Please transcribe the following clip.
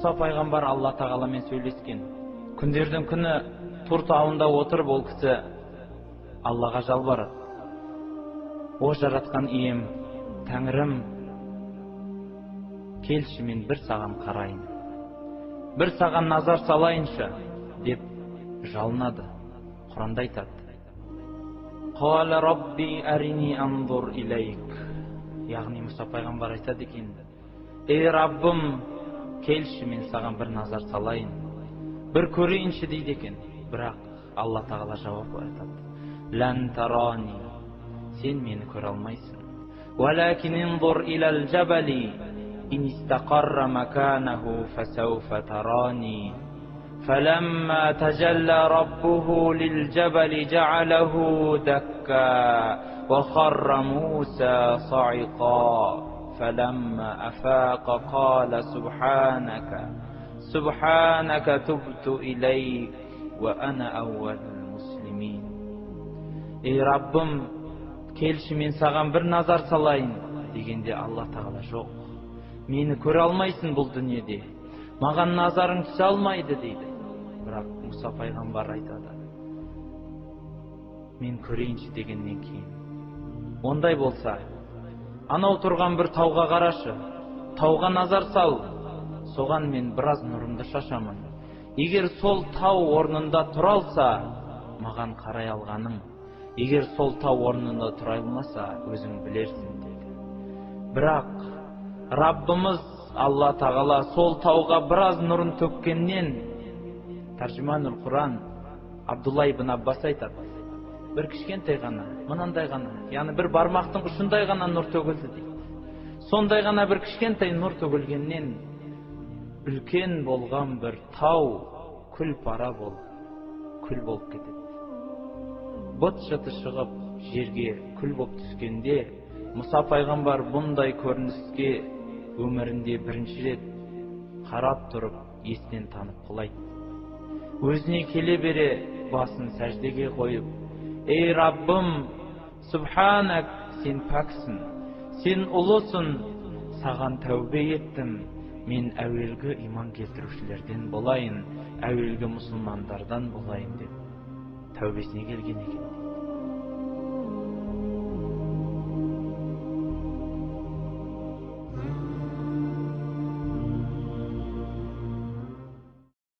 Мұса пайғамбар Алла тағаламен сөйлескен. Күндердің күні Тур тауында отырып ол кісі Аллаға жалбарады. О жаратқан ием, Тәңірім, келші, мен бір саған қарайын, бір саған назар салайыншы деп жалынады. Құранда айтады: Қала Рабби арини анзур илейк. Яғни Мұса пайғамбар айтады екен: Ей Раббым, келші, мен саған бір назар салайын, бір көрейінші дейді екен. Бірақ Алла тағала жауап айтады: Лән тарани, сен мені көре алмайсың. Вәләкин инзур иләл джабали, ин истақарра маканаху фасауфа тарани. فلما تجلى ربه للجبل جعله دكا وخر موسى صعقا فلما أفاق قال سبحانك تبت إليك وأنا أول المسلمين. Ей Раббым, келші, мен саған бір назар салайын дегенде Алла тағала: жоқ, мені көре алмайсың бұл дүниеде, маған назарың түсе алмайды дейді. Бірақ Мұса пайғамбар айтады: мен көрейінші дегеннен кейін: ондай болса, анау тұрған бір тауға қарашы, тауға назар сал, соған мен біраз нұрымды шашамын. Егер сол тау орнында тұра алса, маған қарай алғаның, егер сол тау орнында тұра алмаса, өзің білерсің деді. Бірақ Раббымыз Алла тағала сол тауға біраз нұрын төккеннен, Таржиманул Құран Абдулла ибн Аббас айтады: бір кішкентай ғана, мынандай ғана, яғни бір бармақтың ұшындай ғана нұр төгілді дейді. Сондай ғана бір кішкентай нұр төгілгеннен үлкен болған бір тау күл пара болып, күл болып кетеді. Бұт жыты шығып жерге күл болып түскенде, Мұса пайғамбар бұндай көрініске өмірінде бірінші рет қарап тұрып есінен танып құлайды. Өзіне келе бере басын сәждеге қойып: Ей Раббым, Субханак, сен пәксің, сен ұлысың, саған тәубе еттім, мен әуелгі иман келтірушілерден болайын, әуелгі мұсылмандардан болайын деп тәубесіне келген екен.